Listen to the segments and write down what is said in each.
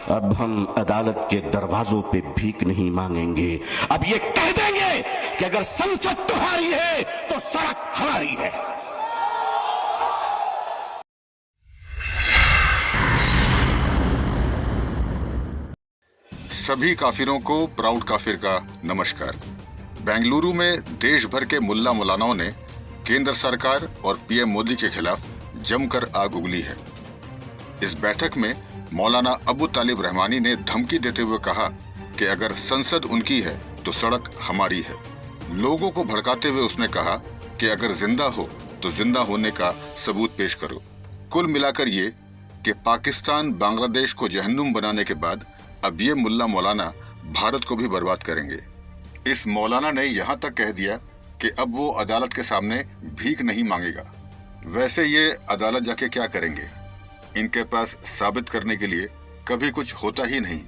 अब हम अदालत के दरवाजों पे भीख नहीं मांगेंगे। अब ये कह देंगे कि अगर संसद तुम्हारी है तो सड़क हमारी है। सभी काफिरों को प्राउड काफिर का नमस्कार। बेंगलुरु में देश भर के मुल्ला मौलानाओं ने केंद्र सरकार और पीएम मोदी के खिलाफ जमकर आग उगली है। इस बैठक में मौलाना अबू तालिब रहमानी ने धमकी देते हुए कहा कि अगर संसद उनकी है तो सड़क हमारी है। लोगों को भड़काते हुए उसने कहा कि अगर जिंदा हो तो जिंदा होने का सबूत पेश करो। कुल मिलाकर ये कि पाकिस्तान बांग्लादेश को जहन्नुम बनाने के बाद अब ये मुल्ला मौलाना भारत को भी बर्बाद करेंगे। इस मौलाना ने यहाँ तक कह दिया कि अब वो अदालत के सामने भीख नहीं मांगेगा। वैसे ये अदालत जाके क्या करेंगे? इनके पास साबित करने के लिए कभी कुछ होता ही नहीं।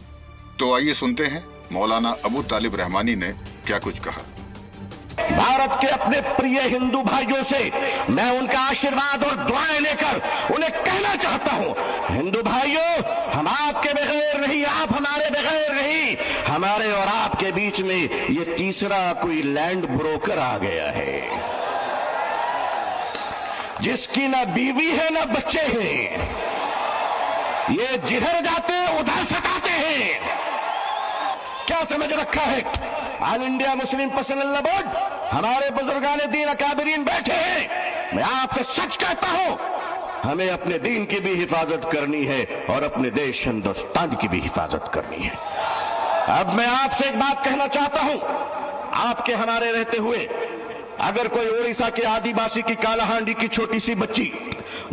तो आइए सुनते हैं मौलाना अबू तालिब रहमानी ने क्या कुछ कहा। भारत के अपने प्रिय हिंदू भाइयों से मैं उनका आशीर्वाद और दुआएं लेकर उन्हें कहना चाहता हूं, हिंदू भाइयों, हम आपके बगैर नहीं, आप हमारे बगैर नहीं। हमारे और आपके बीच में ये तीसरा कोई लैंड ब्रोकर आ गया है, जिसकी ना बीवी है ना बच्चे हैं। ये जिधर जाते हैं उधर सताते हैं। क्या समझ रखा है? All India Muslim personal board, हमारे बुजुर्गान दीन अकाबरीन बैठे हैं। मैं आपसे सच कहता हूं, हमें अपने दीन की भी हिफाजत करनी है और अपने देश हिंदुस्तान की भी हिफाजत करनी है। अब मैं आपसे एक बात कहना चाहता हूं, आपके हमारे रहते हुए अगर कोई उड़ीसा के आदिवासी की कालाहांडी की छोटी सी बच्ची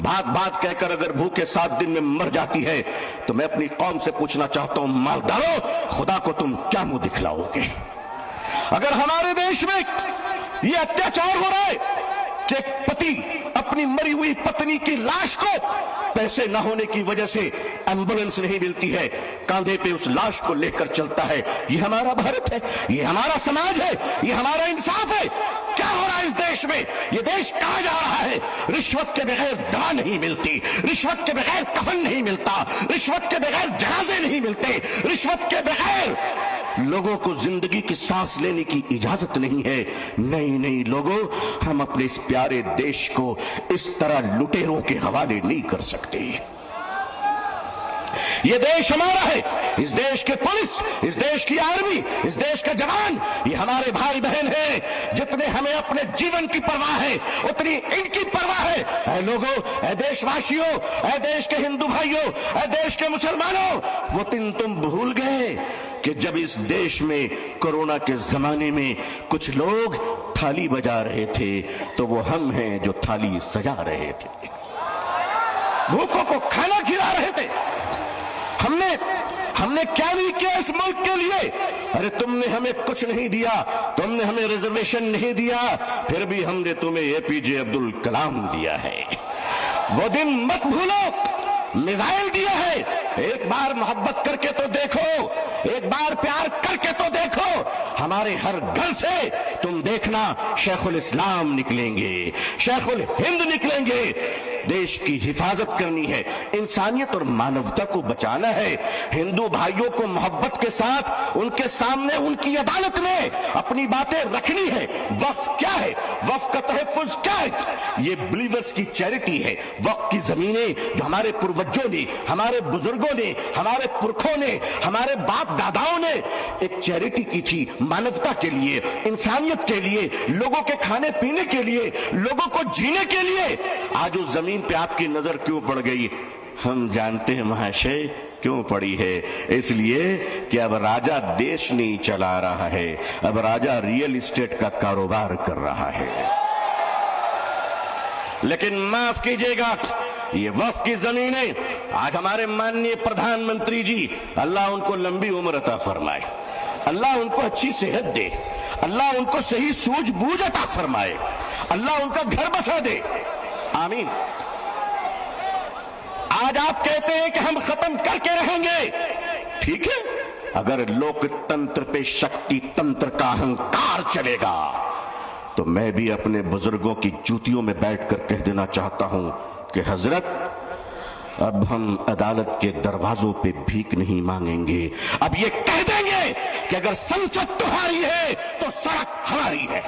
बात बात कहकर अगर भूखे 7 दिन में मर जाती है तो मैं अपनी कौम से पूछना चाहता हूं, मालदारों, खुदा को तुम क्या मुंह दिखलाओगे? अगर हमारे देश में ये अत्याचार हो रहा है कि एक पति अपनी मरी हुई पत्नी की लाश को पैसे न होने की वजह से एम्बुलेंस नहीं मिलती है, कांधे पे उस लाश को लेकर चलता है, ये हमारा भारत है, ये हमारा समाज है, ये हमारा इंसाफ है। क्या हो रहा है इस देश में? ये देश कहां जा रहा है? रिश्वत के बगैर दवा नहीं मिलती, रिश्वत के बगैर कफन नहीं मिलता, रिश्वत के बगैर जनाजे नहीं मिलते, रिश्वत के बगैर लोगों को जिंदगी की सांस लेने की इजाजत नहीं है। नहीं नहीं लोगों, हम अपने इस प्यारे देश को इस तरह लुटेरों के हवाले नहीं कर सकते। ये देश हमारा है, इस देश के पुलिस, इस देश की आर्मी, इस देश का जवान, ये हमारे भाई बहन हैं। जितने हमें अपने जीवन की परवाह है उतनी इनकी परवाह है। ऐ लोगों, ऐ देशवासियों, ऐ देश के हिंदू भाइयों, ऐ देश के मुसलमानों, वो दिन तुम भूल गए कि जब इस देश में कोरोना के जमाने में कुछ लोग थाली बजा रहे थे तो वो हम हैं जो थाली सजा रहे थे, भूखों को खाना खिला रहे थे। हमने क्या नहीं किया इस मुल्क के लिए? अरे तुमने हमें कुछ नहीं दिया, तुमने हमें रिजर्वेशन नहीं दिया, फिर भी हमने तुम्हें एपीजे अब्दुल कलाम दिया है। वो दिन मत भूलो, मिसाइल दिया है। एक बार मोहब्बत करके तो देखो, एक बार प्यार करके तो देखो। हमारे हर घर से तुम देखना शेखुल इस्लाम निकलेंगे, शेखुल हिंद निकलेंगे। देश की हिफाजत करनी है, इंसानियत और मानवता को बचाना है। हिंदू भाइयों को मोहब्बत के साथ उनके सामने उनकी अदालत में अपनी बातें रखनी है। वक्फ क्या है? वक्फ का तहफ़्फ़ुज़ क्या है? ये बिलीवर्स की चैरिटी है। वक्फ की जमीनें जो हमारे पूर्वजों ने, हमारे बुजुर्गों ने, हमारे पुरखों ने, हमारे बाप दादाओं ने एक चैरिटी की थी, मानवता के लिए, इंसानियत के लिए, लोगों के खाने पीने के लिए, लोगों को जीने के लिए। आज उस जमीन पे आपकी नजर क्यों पड़ गई? हम जानते हैं महाशय क्यों पड़ी है। इसलिए कि अब राजा देश नहीं चला रहा है, अब राजा रियल एस्टेट का कारोबार कर रहा है। लेकिन माफ कीजिएगा, ये वक्फ की जमीनें आज हमारे माननीय प्रधानमंत्री जी, अल्लाह उनको लंबी उम्र अता फरमाए, अल्लाह उनको अच्छी सेहत दे, अल्लाह उनको सही सूझबूझ अता फरमाए, अल्लाह उनका घर बसा दे, आमीन। आज आप कहते हैं कि हम खत्म करके रहेंगे, ठीक है। अगर लोकतंत्र पे शक्ति तंत्र का अहंकार चलेगा तो मैं भी अपने बुजुर्गों की जूतियों में बैठकर कह देना चाहता हूं कि हजरत अब हम अदालत के दरवाजों पे भीख नहीं मांगेंगे, अब ये कह देंगे कि अगर संसद तुम्हारी है तो सड़क हमारी है।